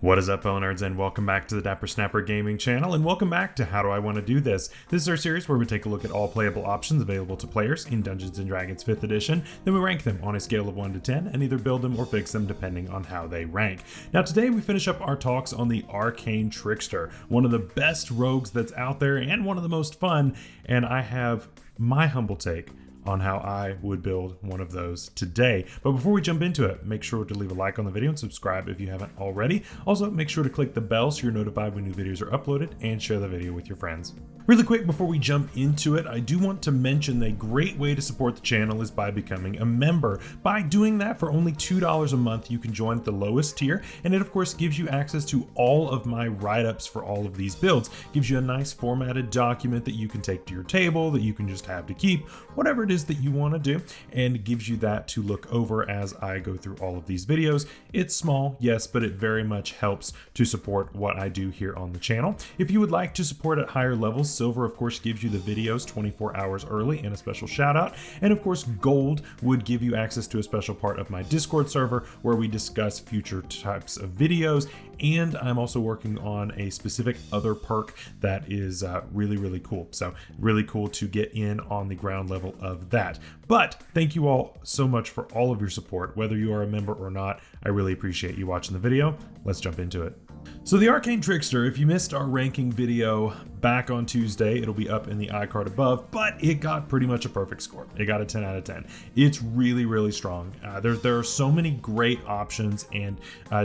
What is up, fellow nerds, and welcome back to the Dapper Snapper Gaming channel, and welcome back to How Do I Want to Do This? This is our series where we take a look at all playable options available to players in Dungeons & Dragons 5th edition, then we rank them on a scale of 1 to 10, and either build them or fix them depending on how they rank. Now today we finish up our talks on the Arcane Trickster, one of the best rogues that's out there and one of the most fun, and I have my humble take on how I would build one of those today. But before we jump into it, make sure to leave a like on the video and subscribe if you haven't already. Also, make sure to click the bell so you're notified when new videos are uploaded, and share the video with your friends. Really quick before we jump into it, I do want to mention that a great way to support the channel is by becoming a member. By doing that for only $2 a month, you can join at the lowest tier, and it of course gives you access to all of my write-ups for all of these builds. Gives you a nice formatted document that you can take to your table, that you can just have to keep, whatever it is that you want to do, and gives you that to look over as I go through all of these videos. It's small, yes, but it very much helps to support what I do here on the channel. If you would like to support at higher levels, Silver of course gives you the videos 24 hours early and a special shout out, and of course Gold would give you access to a special part of my Discord server where we discuss future types of videos, and I'm also working on a specific other perk that is really cool. So really cool to get in on the ground level of that. But thank you all so much for all of your support, whether you are a member or not. I really appreciate you watching the video. Let's jump into it. So the Arcane Trickster, if you missed our ranking video back on Tuesday, it'll be up in the iCard above, but it got pretty much a perfect score. It got a 10 out of 10. It's really strong. There are so many great options and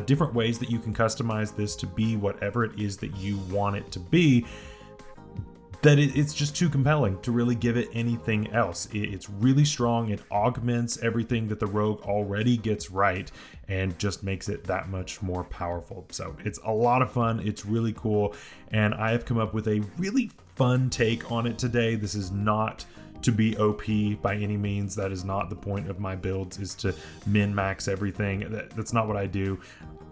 different ways that you can customize this to be whatever it is that you want it to be, that it's just too compelling to really give it anything else. It's really strong. It augments everything that the rogue already gets right and just makes it that much more powerful. So it's a lot of fun. It's really cool. And I have come up with a really fun take on it today. This is not to be OP by any means. That is not the point of my builds, is to min-max everything. That's not what I do.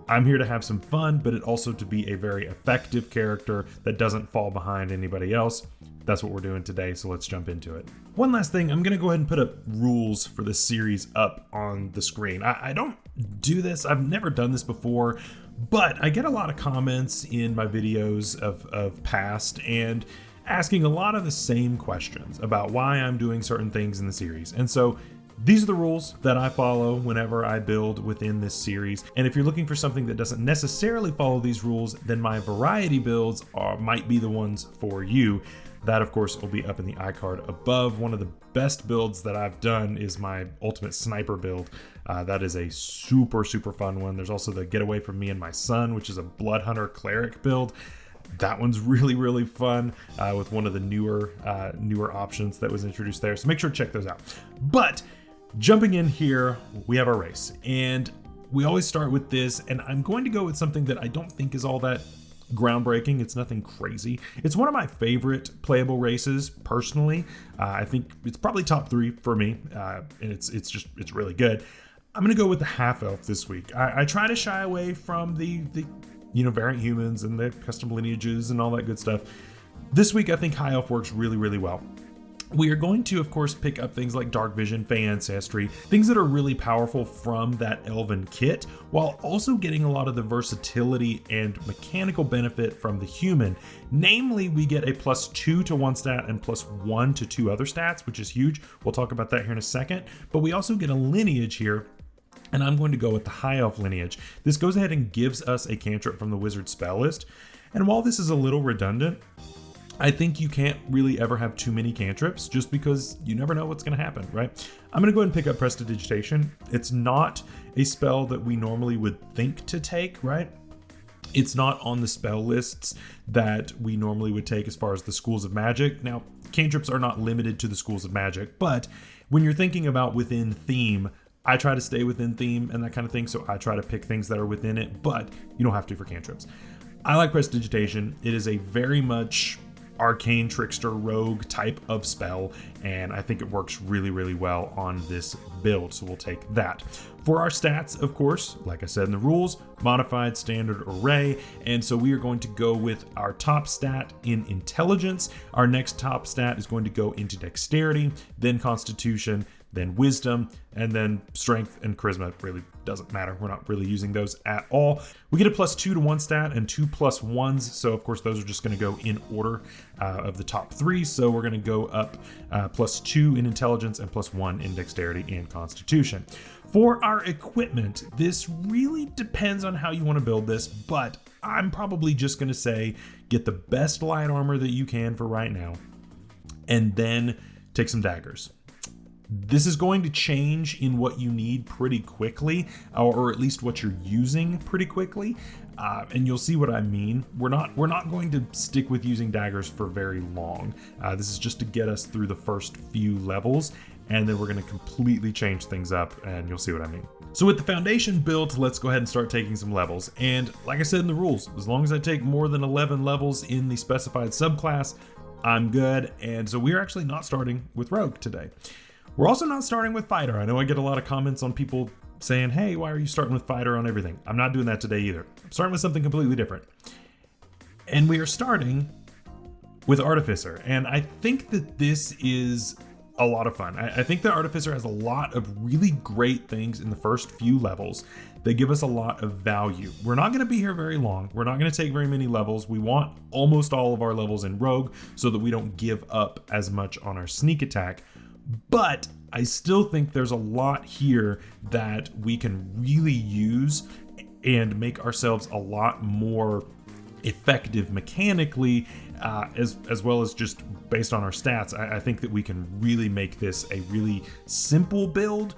I'm here to have some fun, but it also to be a very effective character that doesn't fall behind anybody else. That's what we're doing today, so let's jump into it. One last thing, I'm gonna go ahead and put up rules for this series up on the screen. I don't do this, I've never done this before, but I get a lot of comments in my videos of past and asking a lot of the same questions about why I'm doing certain things in the series. And so these are the rules that I follow whenever I build within this series. And if you're looking for something that doesn't necessarily follow these rules, then my variety builds might be the ones for you. That of course will be up in the iCard above. One of the best builds that I've done is my ultimate sniper build. That is a super fun one. There's also the Get Away From Me and My Son, which is a Blood Hunter cleric build. That one's really fun with one of the newer options that was introduced there. So make sure to check those out. But jumping in here, we have our race, and we always start with this, and I'm going to go with something that I don't think is all that groundbreaking. It's nothing crazy. It's one of my favorite playable races personally. I think it's probably top 3 for me, and it's really good. I'm gonna go with the half elf this week. I try to shy away from the variant humans and the custom lineages and all that good stuff. This week I think high elf works really well. We are going to, of course, pick up things like Dark Vision, Fey Ancestry, things that are really powerful from that Elven kit, while also getting a lot of the versatility and mechanical benefit from the human. Namely, we get a +2 to 1 stat and +1 to 2 other stats, which is huge. We'll talk about that here in a second. But we also get a lineage here, and I'm going to go with the High Elf lineage. This goes ahead and gives us a cantrip from the wizard spell list. And while this is a little redundant, I think you can't really ever have too many cantrips just because you never know what's going to happen, right? I'm going to go ahead and pick up Prestidigitation. It's not a spell that we normally would think to take, right? It's not on the spell lists that we normally would take as far as the schools of magic. Now, cantrips are not limited to the schools of magic, but when you're thinking about within theme, I try to stay within theme and that kind of thing, so I try to pick things that are within it, but you don't have to for cantrips. I like Prestidigitation. It is a very much Arcane Trickster rogue type of spell, and I think it works really well on this build, so we'll take that. For our stats, of course, like I said in the rules, modified, standard, array, and so we are going to go with our top stat in intelligence. Our next top stat is going to go into dexterity, then constitution, then wisdom, and then strength and charisma really doesn't matter. We're not really using those at all. We get a +2 to one stat and 2 +1s. So of course those are just going to go in order of the top 3. So we're going to go up +2 in intelligence and +1 in dexterity and constitution. For our equipment, this really depends on how you want to build this, but I'm probably just going to say get the best light armor that you can for right now, and then take some daggers. This is going to change in what you need pretty quickly, or at least what you're using pretty quickly, and you'll see what I mean. We're not going to stick with using daggers for very long. This is just to get us through the first few levels, and then we're going to completely change things up, and you'll see what I mean. So with the foundation built, let's go ahead and start taking some levels. And like I said in the rules, as long as I take more than 11 levels in the specified subclass, I'm good. And so we're actually not starting with Rogue today. We're also not starting with Fighter. I know I get a lot of comments on people saying, hey, why are you starting with Fighter on everything? I'm not doing that today either. I'm starting with something completely different. And we are starting with Artificer. And I think that this is a lot of fun. I think that Artificer has a lot of really great things in the first few levels. They give us a lot of value. We're not going to be here very long. We're not going to take very many levels. We want almost all of our levels in Rogue so that we don't give up as much on our sneak attack. But I still think there's a lot here that we can really use and make ourselves a lot more effective mechanically, as well as just based on our stats. I think that we can really make this a really simple build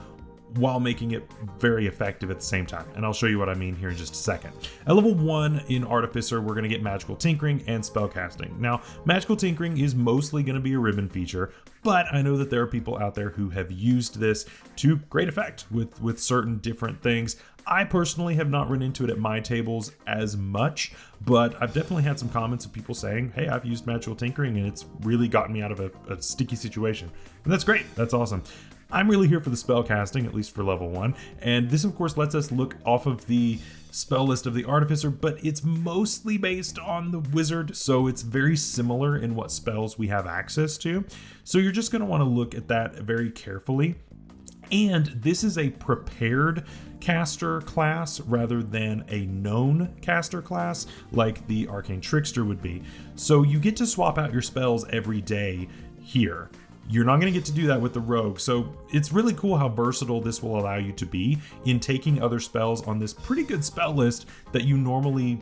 while making it very effective at the same time. And I'll show you what I mean here in just a second. At level 1 in Artificer, we're going to get Magical Tinkering and Spellcasting. Now, Magical Tinkering is mostly going to be a ribbon feature, but I know that there are people out there who have used this to great effect with certain different things. I personally have not run into it at my tables as much, but I've definitely had some comments of people saying, hey, I've used Magical Tinkering and it's really gotten me out of a sticky situation. And that's great. That's awesome. I'm really here for the spell casting, at least for level 1. And this, of course, lets us look off of the spell list of the Artificer, but it's mostly based on the Wizard, so it's very similar in what spells we have access to. So you're just going to want to look at that very carefully. And this is a prepared caster class rather than a known caster class like the Arcane Trickster would be. So you get to swap out your spells every day here. You're not going to get to do that with the Rogue, so it's really cool how versatile this will allow you to be in taking other spells on this pretty good spell list that you normally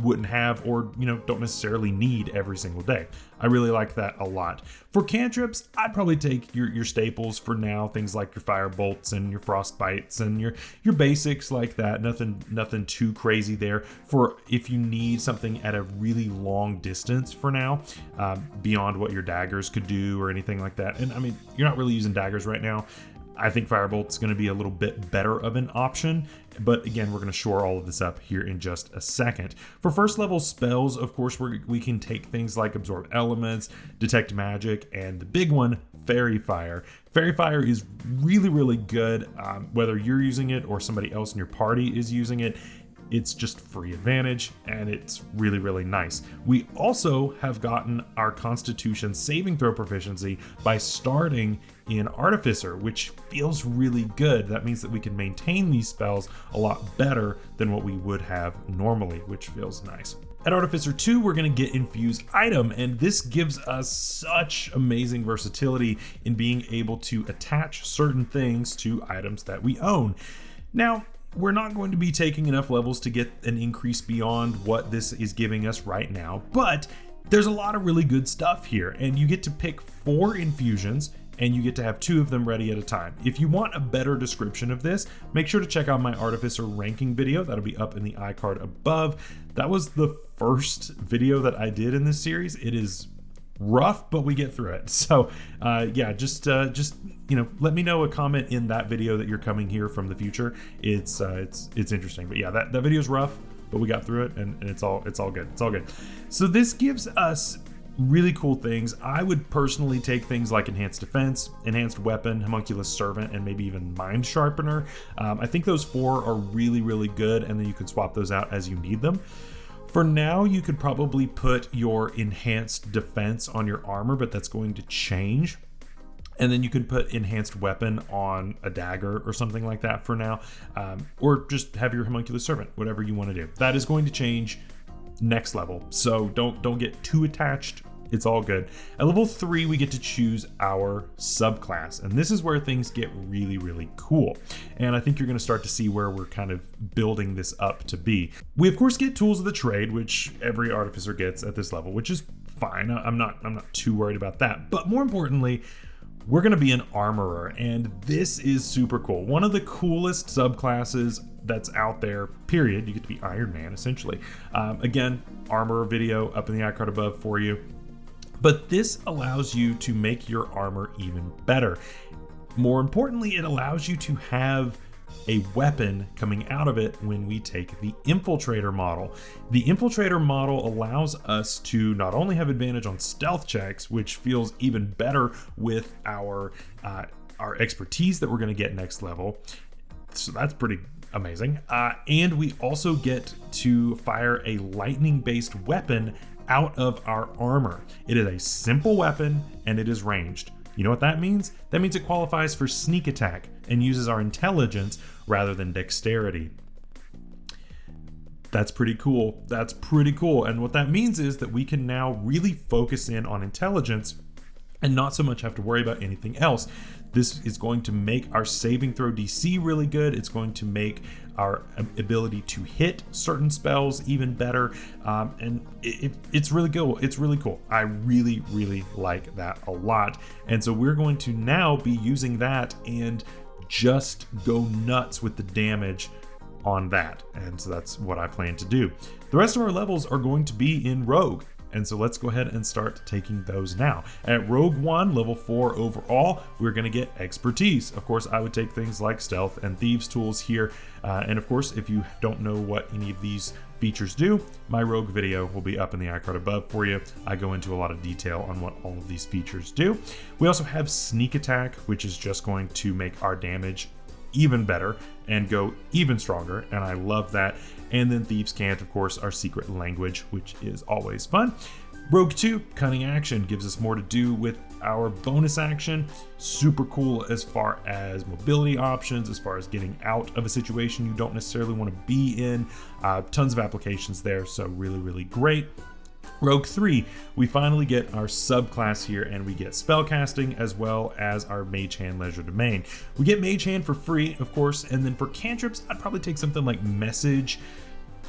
wouldn't have or, you know, don't necessarily need every single day. I really like that a lot. For cantrips, I'd probably take your staples for now, things like your fire bolts and your frost bites and your basics like that. Nothing too crazy there. For if you need something at a really long distance for now, beyond what your daggers could do or anything like that. And I mean, you're not really using daggers right now. I think Firebolt's going to be a little bit better of an option, but again, we're going to shore all of this up here in just a second. For first level spells, of course, we can take things like Absorb Elements, Detect Magic, and the big one, Fairy Fire. Fairy Fire is really, really good, whether you're using it or somebody else in your party is using it. It's just free advantage, and it's really, really nice. We also have gotten our Constitution saving throw proficiency by starting in Artificer, which feels really good. That means that we can maintain these spells a lot better than what we would have normally, which feels nice. At Artificer 2, we're going to get Infuse Item, and this gives us such amazing versatility in being able to attach certain things to items that we own. Now, we're not going to be taking enough levels to get an increase beyond what this is giving us right now, but there's a lot of really good stuff here, and you get to pick 4 infusions, and you get to have 2 of them ready at a time. If you want a better description of this, make sure to check out my Artificer ranking video. That'll be up in the iCard above. That was the first video that I did in this series. It is rough, but we get through it. So yeah, just you know, let me know a comment in that video that you're coming here from the future. It's interesting, but yeah, that video's rough, but we got through it, and it's all good. It's all good. So this gives us really cool things. I would personally take things like Enhanced Defense, Enhanced Weapon, Homunculus Servant, and maybe even Mind Sharpener. I think those 4 are really, really good, and then you can swap those out as you need them. For now, you could probably put your Enhanced Defense on your armor, but that's going to change. And then you can put enhanced weapon on a dagger or something like that for now, or just have your homunculus servant, whatever you want to do. That is going to change next level, so don't get too attached. It's all good. At level 3, we get to choose our subclass, and this is where things get really, really cool. And I think you're going to start to see where we're kind of building this up to be. We of course get tools of the trade, which every artificer gets at this level, which is fine. I'm not too worried about that. But more importantly, we're going to be an armorer, and this is super cool. One of the coolest subclasses that's out there, period. You get to be Iron Man, essentially. Again, armorer video up in the icon above for you. But this allows you to make your armor even better. More importantly, it allows you to have a weapon coming out of it when we take the infiltrator model. The infiltrator model allows us to not only have advantage on stealth checks, which feels even better with our expertise that we're going to get next level. So that's pretty amazing. And we also get to fire a lightning-based weapon out of our armor. It is a simple weapon and it is ranged. You know what that means? That means it qualifies for sneak attack and uses our intelligence rather than dexterity. That's pretty cool. That's pretty cool. And what that means is that we can now really focus in on intelligence and not so much have to worry about anything else. This is going to make our saving throw DC really good. It's going to make our ability to hit certain spells even better. And it's really cool. It's really cool. I really, really like that a lot. And so we're going to now be using that and just go nuts with the damage on that. And so that's what I plan to do. The rest of our levels are going to be in Rogue. And so let's go ahead and start taking those now. At Rogue 1, level 4 overall, we're going to get expertise. Of course, I would take things like stealth and thieves tools here. And of course, if you don't know what any of these features do, my Rogue video will be up in the iCard above for you. I go into a lot of detail on what all of these features do. We also have sneak attack, which is just going to make our damage even better and go even stronger, and I love that. And then Thieves' Cant, of course, our secret language, which is always fun. Rogue 2, Cunning Action, gives us more to do with our bonus action. Super cool as far as mobility options, as far as getting out of a situation you don't necessarily want to be in. Tons of applications there, so really, really great. Rogue 3, we finally get our subclass here, and we get spellcasting as well as our Mage Hand Leisure Domain. We get Mage Hand for free, of course, and then for cantrips, I'd probably take something like Message.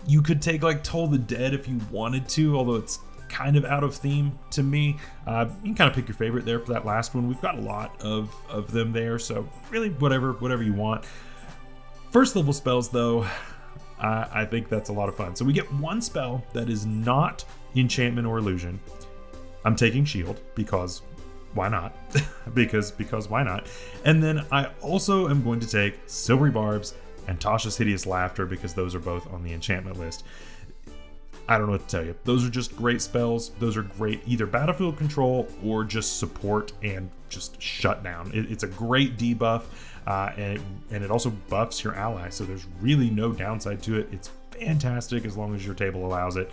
You could take like Toll the Dead if you wanted to, although it's kind of out of theme to me. You can kind of pick your favorite there for that last one. We've got a lot of them there, so really whatever you want. First level spells though, I think that's a lot of fun. So we get one spell that is not enchantment or illusion. I'm taking shield because why not? because why not? And then I also am going to take Silvery Barbs and Tasha's Hideous Laughter because those are both on the enchantment list. I don't know what to tell you. Those are just great spells. Those are great either battlefield control or just support and just shut down. It's a great debuff, and it also buffs your ally, so there's really no downside to it. It's fantastic as long as your table allows it.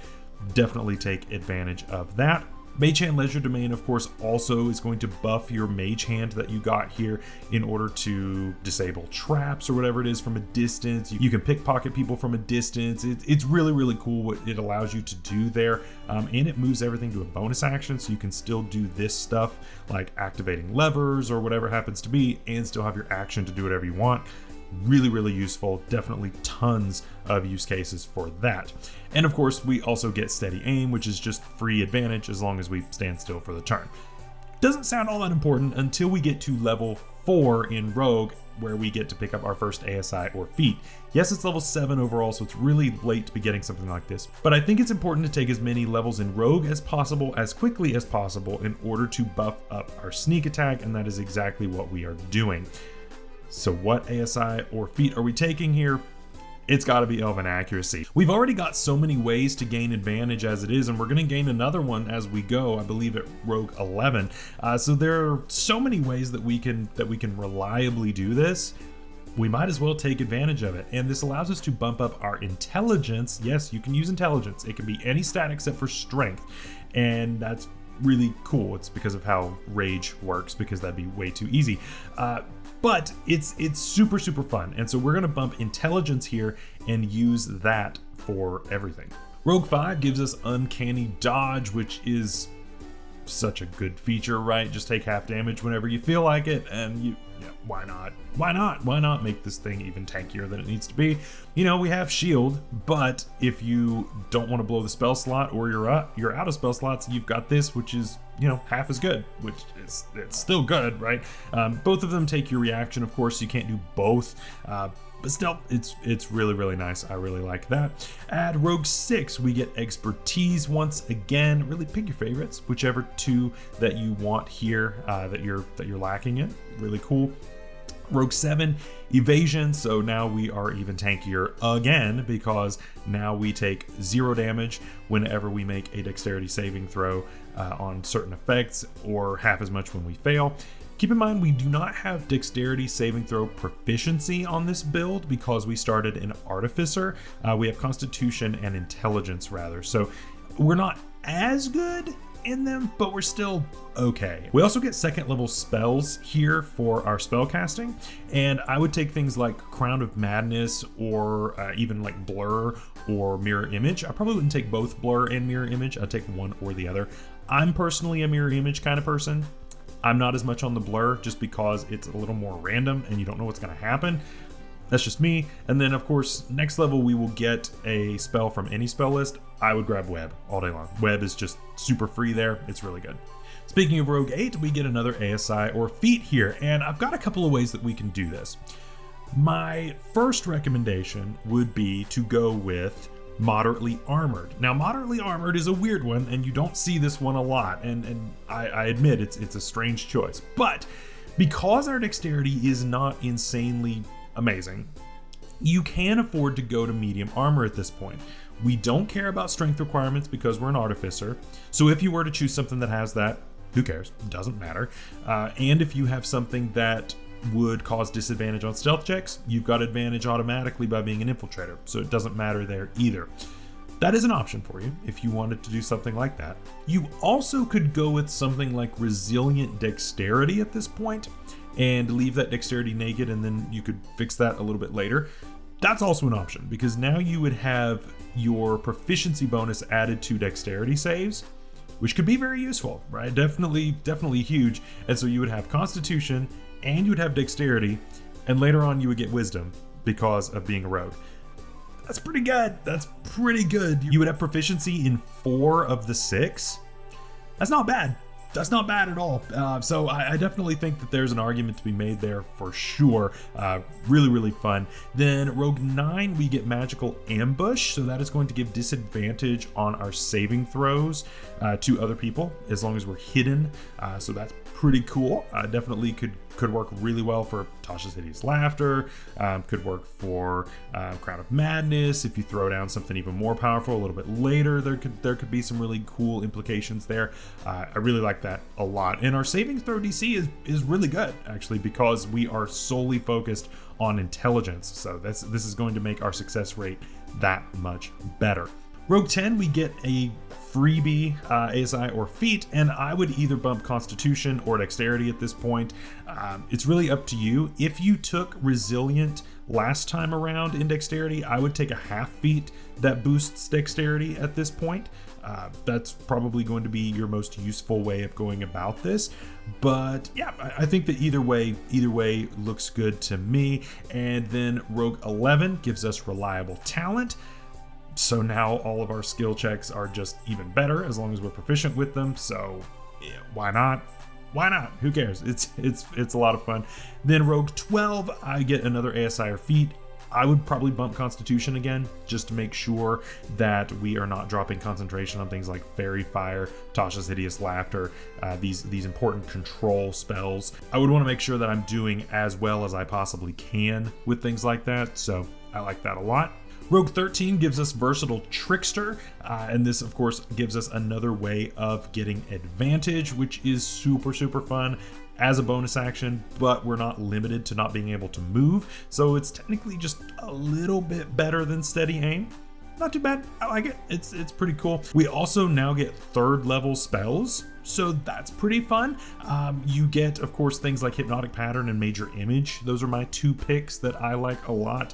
Definitely take advantage of that. Mage Hand Leisure Domain, of course, also is going to buff your Mage Hand that you got here in order to disable traps or whatever it is from a distance. You can pickpocket people from a distance. It's really, really cool what it allows you to do there. And it moves everything to a bonus action, so you can still do this stuff like activating levers or whatever it happens to be and still have your action to do whatever you want. Really, really useful. Definitely tons of use cases for that. And of course, we also get Steady Aim, which is just free advantage as long as we stand still for the turn. Doesn't sound all that important until we get to level 4 in Rogue, where we get to pick up our first ASI or feat. Yes, it's level 7 overall, so it's really late to be getting something like this, but I think it's important to take as many levels in Rogue as possible, as quickly as possible, in order to buff up our sneak attack, and that is exactly what we are doing. So what ASI or feat are we taking here? It's got to be Elven Accuracy. We've already got so many ways to gain advantage as it is, and we're going to gain another one as we go, I believe at Rogue 11. So there are so many ways that we can reliably do this. We might as well take advantage of it. And this allows us to bump up our intelligence. Yes, you can use intelligence. It can be any stat except for strength. And that's really cool. It's because of how rage works, because that'd be way too easy. But it's super fun. And so we're gonna bump intelligence here and use that for everything. Rogue 5 gives us uncanny dodge, which is such a good feature, right? Just take half damage whenever you feel like it, and why not? Why not make this thing even tankier than it needs to be? You know, we have shield, but if you don't want to blow the spell slot, or you're out of spell slots, you've got this, which is, you know, half as good, which is, it's still good, right? Both of them take your reaction, of course. You can't do both, but still, it's really nice. I really like that. At Rogue 6, we get expertise once again. Really pick your favorites, whichever two that you want here, that you're lacking in. Really cool. Rogue 7, evasion. So now we are even tankier again, because now we take 0 damage whenever we make a dexterity saving throw on certain effects, or half as much when we fail. Keep in mind, we do not have dexterity saving throw proficiency on this build because we started in Artificer. We have Constitution and Intelligence rather. So we're not as good in them, but we're still okay. We also get second level spells here for our spell casting, and I would take things like Crown of Madness, or even like Blur or Mirror Image. I probably wouldn't take both Blur and Mirror Image. I'd take one or the other. I'm personally a Mirror Image kind of person. I'm not as much on the Blur, just because it's a little more random and you don't know what's going to happen. That's just me. And then of course, next level we will get a spell from any spell list. I would grab Web all day long. Web is just super free there. It's really good. Speaking of Rogue 8, we get another ASI or feat here, and I've got a couple of ways that we can do this. My first recommendation would be to go with Moderately Armored. Now, Moderately Armored is a weird one, and you don't see this one a lot, and I admit it's a strange choice. But because our dexterity is not insanely amazing, you can afford to go to medium armor at this point. We don't care about strength requirements because we're an artificer, so if you were to choose something that has that, who cares? Doesn't matter. And if you have something that would cause disadvantage on stealth checks, you've got advantage automatically by being an infiltrator, so it doesn't matter there either. That is an option for you if you wanted to do something like that. You also could go with something like Resilient Dexterity at this point and leave that dexterity naked, and then you could fix that a little bit later. That's also an option, because now you would have your proficiency bonus added to dexterity saves, which could be very useful, right? Definitely huge. And so you would have Constitution and you would have dexterity, and later on you would get wisdom because of being a rogue. That's pretty good. That's pretty good. You would have proficiency in 4 of the 6. That's not bad. That's not bad at all. So I definitely think that there's an argument to be made there for sure. Really fun. Then Rogue 9, we get Magical Ambush. So that is going to give disadvantage on our saving throws to other people as long as we're hidden. So that's pretty cool. Definitely could work really well for Tasha's Hideous Laughter. Could work for Crown of Madness. If you throw down something even more powerful a little bit later, there could be some really cool implications there. I really like that a lot. And our saving throw DC is really good, actually, because we are solely focused on intelligence. So this is going to make our success rate that much better. Rogue 10, we get a freebie ASI or feat, and I would either bump Constitution or Dexterity at this point. It's really up to you. If you took Resilient last time around in Dexterity, I would take a half feat that boosts Dexterity at this point. That's probably going to be your most useful way of going about this. But yeah, I think that either way looks good to me. And then Rogue 11 gives us Reliable Talent. So now all of our skill checks are just even better as long as we're proficient with them. So yeah, why not? Why not? Who cares? It's a lot of fun. Then Rogue 12, I get another ASI or feat. I would probably bump Constitution again, just to make sure that we are not dropping concentration on things like Fairy Fire, Tasha's Hideous Laughter, these important control spells. I would want to make sure that I'm doing as well as I possibly can with things like that, so I like that a lot. Rogue 13 gives us Versatile Trickster, and this of course gives us another way of getting advantage, which is super fun as a bonus action, but we're not limited to not being able to move, so it's technically just a little bit better than Steady Aim. not too bad. I like it. It's pretty cool. We also now get 3rd level spells, so that's pretty fun. You get, of course, things like Hypnotic Pattern and Major Image. Those are my 2 picks that I like a lot.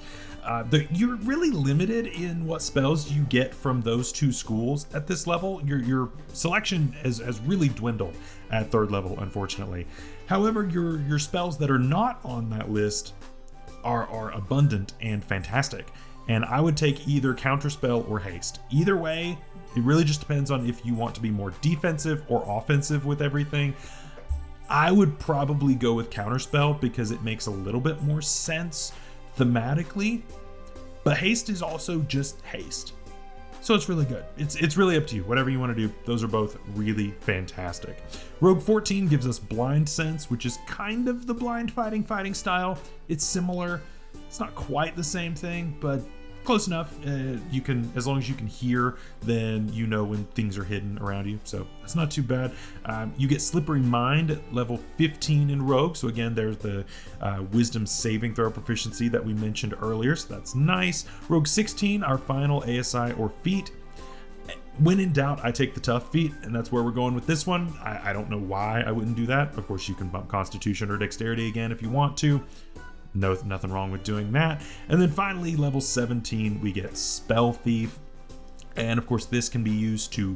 You're really limited in what spells you get from those 2 schools at this level. Your selection has really dwindled at 3rd level, unfortunately. However, your spells that are not on that list are abundant and fantastic. And I would take either Counterspell or Haste. Either way, it really just depends on if you want to be more defensive or offensive with everything. I would probably go with Counterspell because it makes a little bit more sense thematically, but Haste is also just Haste. So it's really good. It's really up to you, whatever you want to do. Those are both really fantastic. Rogue 14 gives us Blind Sense, which is kind of the blind fighting style. It's similar. It's not quite the same thing, but close enough. You can, as long as you can hear, then you know when things are hidden around you. So that's not too bad. You get Slippery Mind at level 15 in Rogue. So again, there's the Wisdom saving throw proficiency that we mentioned earlier. So that's nice. Rogue 16, our final ASI or feat. When in doubt, I take the tough feat, and that's where we're going with this one. I don't know why I wouldn't do that. Of course, you can bump Constitution or Dexterity again if you want to. No, nothing wrong with doing that. And then finally, level 17, we get Spell Thief. And of course, this can be used to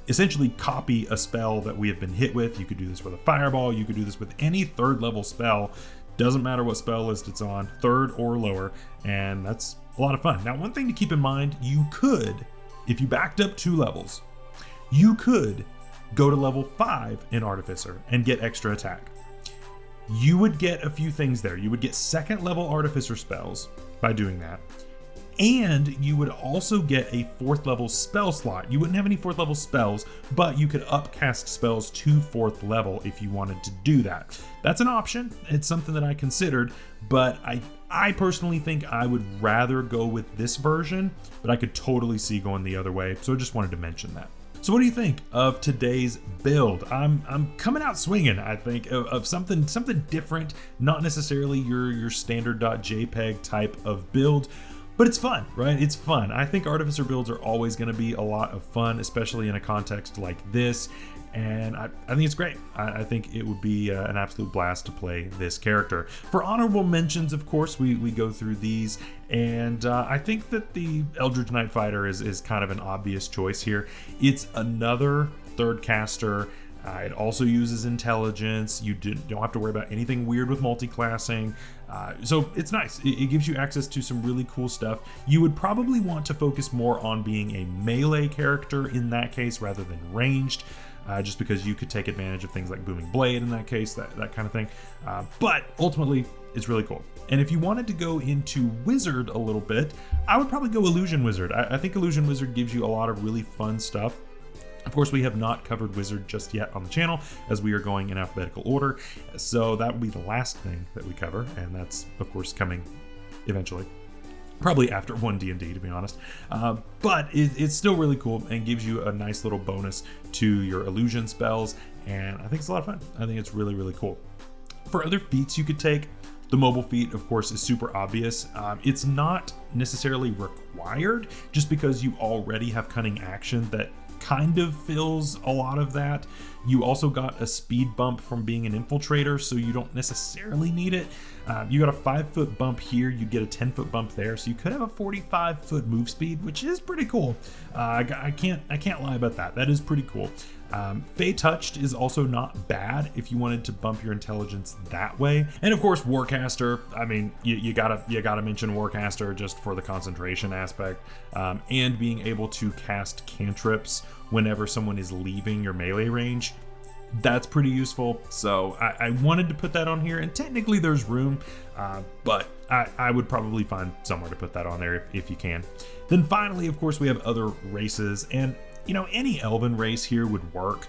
essentially copy a spell that we have been hit with. You could do this with a Fireball. You could do this with any 3rd level spell. Doesn't matter what spell list it's on, 3rd or lower. And that's a lot of fun. Now, one thing to keep in mind, you could, if you backed up 2 levels, you could go to level 5 in Artificer and get extra attack. You would get a few things there. You would get 2nd level Artificer spells by doing that. And you would also get a 4th level spell slot. You wouldn't have any 4th level spells, but you could upcast spells to 4th level if you wanted to do that. That's an option. It's something that I considered, but I personally think I would rather go with this version, but I could totally see going the other way. So I just wanted to mention that. So what do you think of today's build? I'm coming out swinging, I think, of something different, not necessarily your standard .jpeg type of build, but it's fun, right? It's fun. I think Artificer builds are always going to be a lot of fun, especially in a context like this. And I think it's great. I think it would be an absolute blast to play this character. For honorable mentions, of course, we go through these, and I think that the Eldritch Knight Fighter is kind of an obvious choice here. It's another 3rd caster. It also uses intelligence. You don't have to worry about anything weird with multi-classing. So it's nice. It gives you access to some really cool stuff. You would probably want to focus more on being a melee character in that case rather than ranged. Just because you could take advantage of things like Booming Blade in that case, that kind of thing. But ultimately, it's really cool. And if you wanted to go into Wizard a little bit, I would probably go Illusion Wizard. I think Illusion Wizard gives you a lot of really fun stuff. Of course, we have not covered Wizard just yet on the channel, as we are going in alphabetical order. So that will be the last thing that we cover, and that's, of course, coming eventually. Probably after 1 D&D, to be honest. But it's still really cool and gives you a nice little bonus to your illusion spells, and I think it's a lot of fun. I think it's really, really cool. For other feats you could take, the mobile feat, of course, is super obvious. It's not necessarily required, just because you already have Cunning Action that kind of fills a lot of that. You also got a speed bump from being an infiltrator, so you don't necessarily need it. You got a 5-foot bump here, you get a 10-foot bump there, so you could have a 45-foot move speed, which is pretty cool. I can't lie about that. That is pretty cool. Fey Touched is also not bad if you wanted to bump your intelligence that way. And of course, Warcaster. I mean, you gotta mention Warcaster just for the concentration aspect, and being able to cast cantrips whenever someone is leaving your melee range. That's pretty useful. So I wanted to put that on here, and technically there's room, but I would probably find somewhere to put that on there if you can. Then finally, of course, we have other races, and you know, any elven race here would work.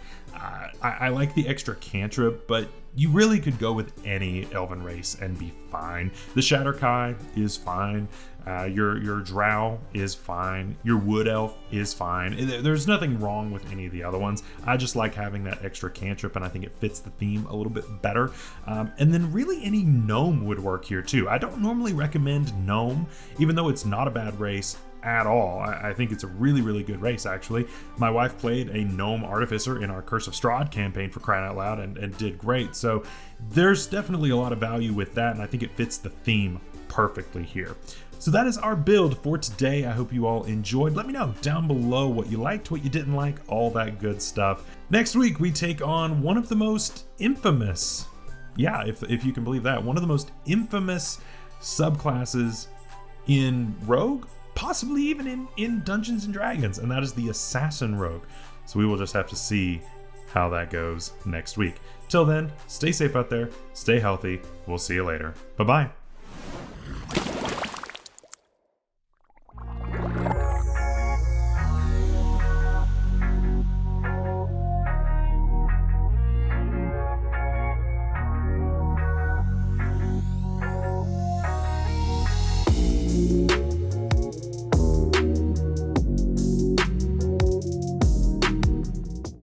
I like the extra cantrip, but you really could go with any elven race and be fine. The Shatterkai is fine. Your Drow is fine. Your Wood Elf is fine. There's nothing wrong with any of the other ones. I just like having that extra cantrip, and I think it fits the theme a little bit better. And then really any gnome would work here too. I don't normally recommend gnome, even though it's not a bad race. at all. I think it's a really, really good race, actually. My wife played a Gnome Artificer in our Curse of Strahd campaign, for crying out loud, and did great. So there's definitely a lot of value with that, and I think it fits the theme perfectly here. So that is our build for today. I hope you all enjoyed. Let me know down below what you liked, what you didn't like, all that good stuff. Next week, we take on one of the most infamous, yeah, if you can believe that, one of the most infamous subclasses in Rogue, possibly even in Dungeons and Dragons, and that is the Assassin Rogue. So we will just have to see how that goes next week. Till then, stay safe out there, stay healthy. We'll see you later. Bye-bye.